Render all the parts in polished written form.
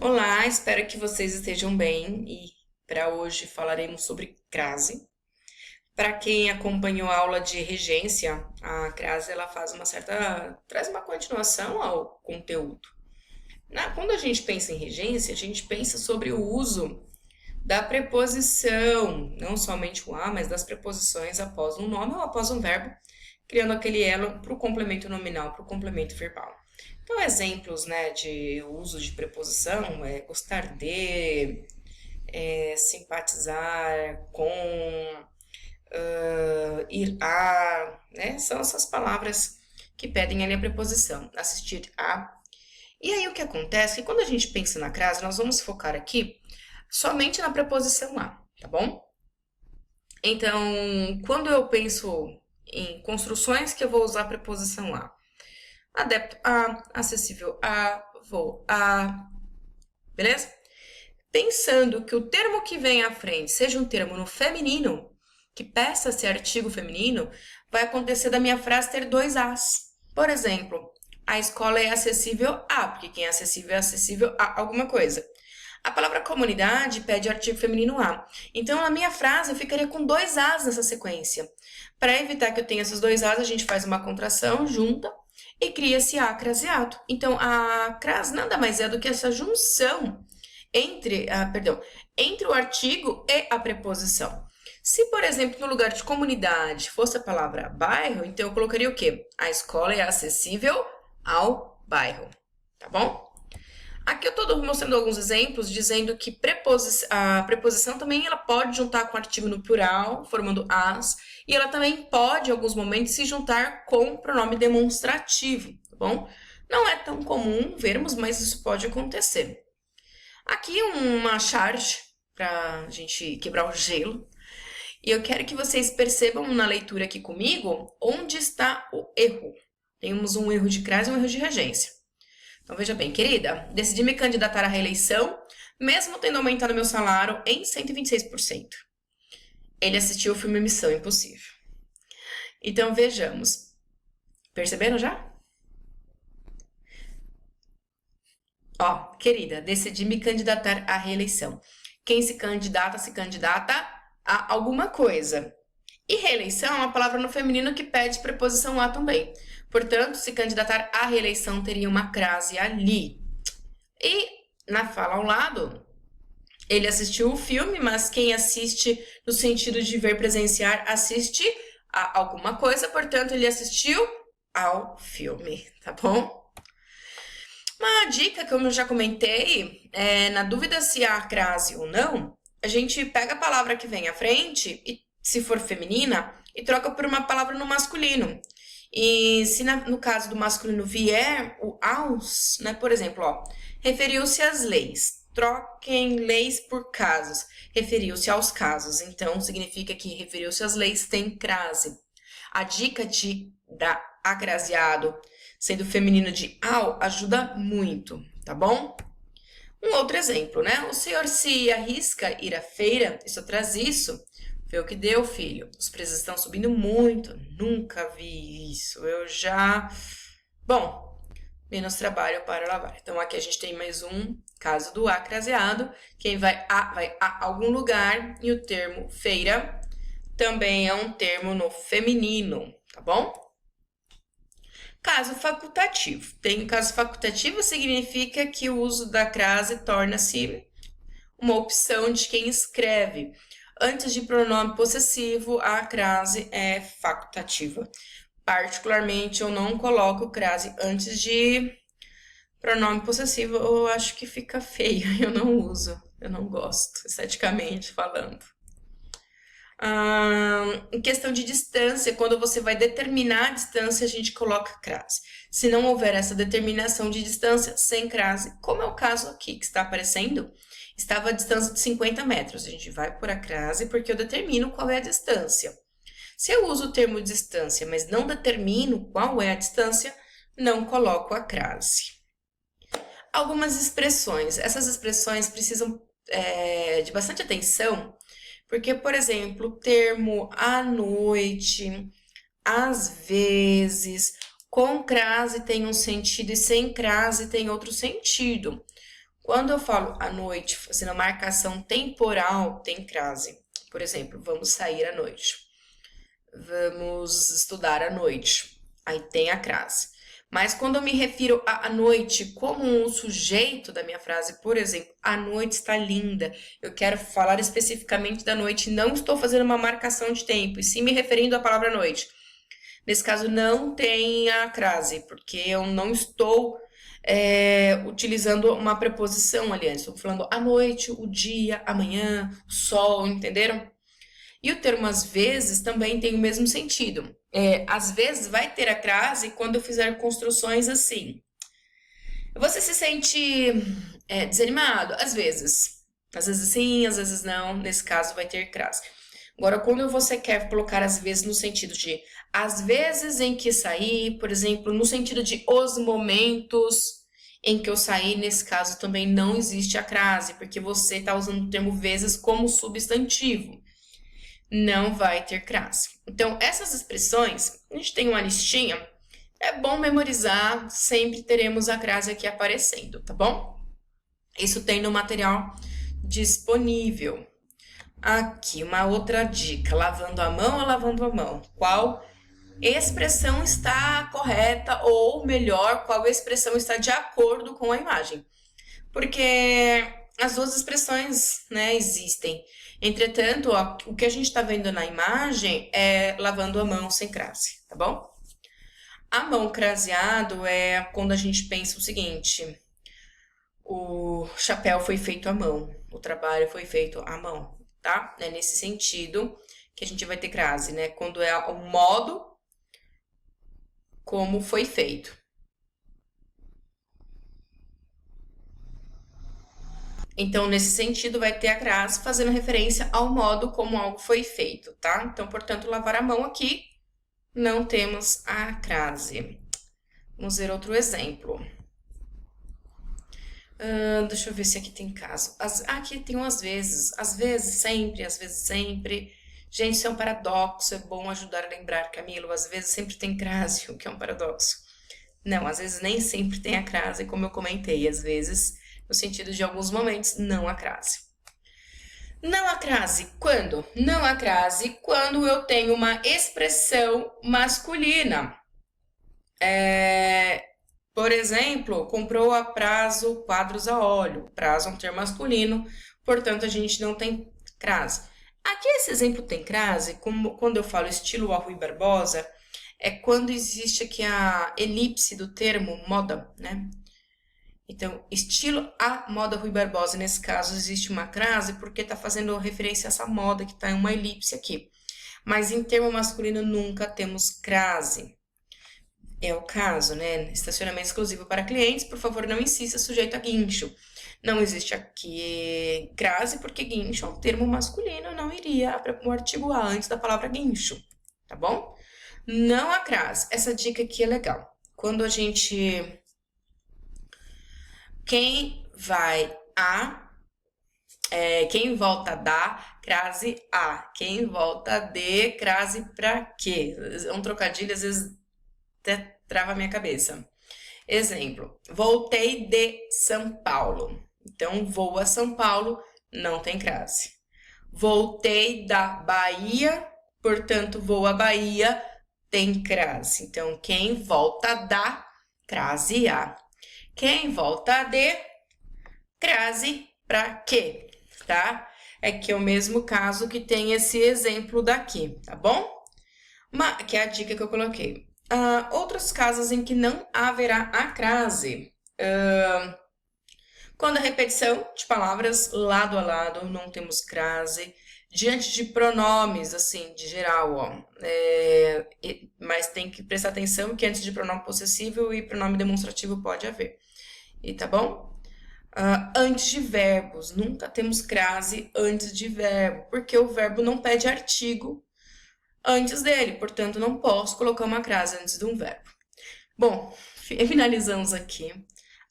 Olá, espero que vocês estejam bem e para hoje falaremos sobre crase. Para quem acompanhou a aula de regência, a crase ela traz uma continuação ao conteúdo. Quando a gente pensa em regência, a gente pensa sobre o uso da preposição, não somente o a, mas das preposições após um nome ou após um verbo, criando aquele elo para o complemento nominal, para o complemento verbal. Então, exemplos, de uso de preposição é gostar de, simpatizar com, ir a, né? São essas palavras que pedem ali a preposição, assistir a. E aí o que acontece é que quando a gente pensa na crase, nós vamos focar aqui somente na preposição a, tá bom? Então, quando eu penso em construções que eu vou usar a preposição a, adepto a, acessível a, vou a, beleza? Pensando que o termo que vem à frente seja um termo no feminino, que peça ser artigo feminino, vai acontecer da minha frase ter dois as. Por exemplo, a escola é acessível a, porque quem é acessível a alguma coisa. A palavra comunidade pede artigo feminino a. Então, na minha frase, eu ficaria com dois as nessa sequência. Para evitar que eu tenha esses dois as, a gente faz uma contração, junta, e cria esse a craseado. Então, a crase nada mais é do que essa junção entre o artigo e a preposição. Se, por exemplo, no lugar de comunidade fosse a palavra bairro, então eu colocaria o quê? A escola é acessível ao bairro, tá bom? Aqui eu estou mostrando alguns exemplos dizendo que a preposição também ela pode juntar com o artigo no plural, formando as, e ela também pode, em alguns momentos, se juntar com o pronome demonstrativo, tá bom? Não é tão comum vermos, mas isso pode acontecer. Aqui uma charge para a gente quebrar o gelo. E eu quero que vocês percebam na leitura aqui comigo onde está o erro. Temos um erro de crase e um erro de regência. Então, veja bem, querida, decidi me candidatar à reeleição, mesmo tendo aumentado meu salário em 126%. Ele assistiu o filme Missão Impossível. Então, vejamos. Perceberam já? Ó, querida, decidi me candidatar à reeleição. Quem se candidata a alguma coisa. E reeleição é uma palavra no feminino que pede preposição a também. Portanto, se candidatar à reeleição teria uma crase ali. E na fala ao lado, ele assistiu o filme, mas quem assiste no sentido de ver presenciar assiste a alguma coisa, portanto, ele assistiu ao filme, tá bom? Uma dica, como eu já comentei, na dúvida se há crase ou não, a gente pega a palavra que vem à frente, e, se for feminina, e troca por uma palavra no masculino. E se no caso do masculino vier o aos, né, por exemplo, ó, referiu-se às leis. Troquem leis por casos. Referiu-se aos casos. Então, significa que referiu-se às leis tem crase. A dica da acraseado, sendo feminino de ao, ajuda muito, tá bom? Um outro exemplo, né? O senhor se arrisca ir à feira? Isso traz isso. Vê o que deu, filho. Os preços estão subindo muito. Nunca vi isso. Eu já... Bom, menos trabalho para lavar. Então, aqui a gente tem mais um caso do acraseado. Quem vai a algum lugar. E o termo feira também é um termo no feminino, tá bom? Caso facultativo. Tem caso facultativo significa que o uso da crase torna-se uma opção de quem escreve. Antes de pronome possessivo, a crase é facultativa. Particularmente, eu não coloco crase antes de pronome possessivo. Eu acho que fica feio, eu não uso. Eu não gosto, esteticamente falando. Em questão de distância, quando você vai determinar a distância, a gente coloca crase. Se não houver essa determinação de distância, sem crase, como é o caso aqui que está aparecendo, estava a distância de 50 metros. A gente vai por a crase porque eu determino qual é a distância. Se eu uso o termo distância, mas não determino qual é a distância, não coloco a crase. Algumas expressões. Essas expressões precisam de bastante atenção, porque, por exemplo, o termo à noite, às vezes, com crase tem um sentido e sem crase tem outro sentido. Quando eu falo à noite, fazendo a marcação temporal, tem crase. Por exemplo, vamos sair à noite. Vamos estudar à noite. Aí tem a crase. Mas quando eu me refiro à noite como um sujeito da minha frase, por exemplo, a noite está linda, eu quero falar especificamente da noite, não estou fazendo uma marcação de tempo, e sim me referindo à palavra noite. Nesse caso, não tem a crase, porque eu não estou utilizando uma preposição ali antes. Estou falando a noite, o dia, amanhã, o sol, entenderam? E o termo às vezes também tem o mesmo sentido. Às vezes vai ter a crase quando eu fizer construções assim. Você se sente desanimado? Às vezes. Às vezes sim, às vezes não. Nesse caso vai ter crase. Agora, quando você quer colocar às vezes no sentido de as vezes em que saí, por exemplo, no sentido de os momentos em que eu saí, nesse caso também não existe a crase, porque você está usando o termo vezes como substantivo. Não vai ter crase. Então, essas expressões, a gente tem uma listinha, é bom memorizar, sempre teremos a crase aqui aparecendo, tá bom? Isso tem no material disponível. Aqui, uma outra dica, lavando a mão ou lavando a mão? Qual expressão está correta ou, melhor, qual expressão está de acordo com a imagem? Porque as duas expressões, né, existem. Entretanto, ó, o que a gente está vendo na imagem é lavando a mão sem crase, tá bom? A mão craseado é quando a gente pensa o seguinte: o chapéu foi feito à mão, o trabalho foi feito à mão, tá? É nesse sentido que a gente vai ter crase, né? Quando é o modo como foi feito. Então, nesse sentido, vai ter a crase fazendo referência ao modo como algo foi feito, tá? Então, portanto, lavar a mão aqui, não temos a crase. Vamos ver outro exemplo. Deixa eu ver se aqui tem caso. Aqui tem um às vezes sempre, às vezes sempre. Gente, isso é um paradoxo, é bom ajudar a lembrar, Camilo. Às vezes sempre tem crase, o que é um paradoxo. Não, às vezes nem sempre tem a crase, como eu comentei. Às vezes, no sentido de alguns momentos, não há crase. Não há crase quando? Não há crase quando eu tenho uma expressão masculina. Por exemplo, comprou a prazo quadros a óleo. Prazo é um termo masculino, portanto a gente não tem crase. Aqui esse exemplo tem crase, como quando eu falo estilo a Rui Barbosa, é quando existe aqui a elipse do termo moda, né? Então, estilo a moda Rui Barbosa, nesse caso existe uma crase porque está fazendo referência a essa moda que está em uma elipse aqui. Mas em termo masculino nunca temos crase. É o caso, né? Estacionamento exclusivo para clientes, por favor, não insista sujeito a guincho. Não existe aqui crase, porque guincho é um termo masculino, não iria para o artigo A antes da palavra guincho, tá bom? Não há crase. Essa dica aqui é legal. Quando a gente... Quem vai a... quem volta da, crase a. Quem volta de, crase pra quê? É um trocadilho, às vezes até trava a minha cabeça. Exemplo, voltei de São Paulo. Então, vou a São Paulo, não tem crase. Voltei da Bahia, portanto, vou à Bahia, tem crase. Então, quem volta da, crase a. Quem volta de, crase pra quê, tá? É que é o mesmo caso que tem esse exemplo daqui, tá bom? Que é a dica que eu coloquei. Outros casos em que não haverá a crase. Quando a repetição de palavras lado a lado, não temos crase. Diante de pronomes, assim, de geral, ó. Mas tem que prestar atenção que antes de pronome possessivo e pronome demonstrativo pode haver. E tá bom? Antes de verbos, nunca temos crase antes de verbo, porque o verbo não pede artigo antes dele, portanto, não posso colocar uma crase antes de um verbo. Bom, finalizamos aqui.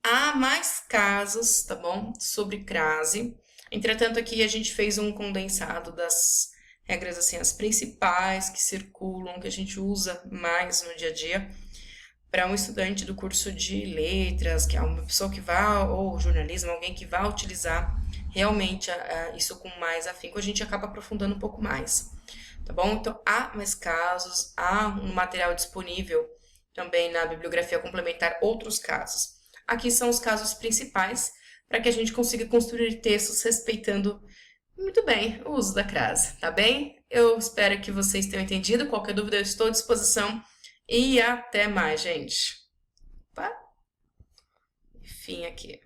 Há mais casos, tá bom? Sobre crase. Entretanto, aqui a gente fez um condensado das regras, assim, as principais que circulam, que a gente usa mais no dia a dia. para um estudante do curso de letras, que é uma pessoa que vai, ou jornalismo, alguém que vai utilizar realmente isso com mais afinco, a gente acaba aprofundando um pouco mais, tá bom? Então, há mais casos, há um material disponível também na bibliografia complementar outros casos. Aqui são os casos principais para que a gente consiga construir textos respeitando muito bem o uso da crase, tá bem? Eu espero que vocês tenham entendido. Qualquer dúvida, eu estou à disposição. E até mais, gente. Opa. Fim aqui.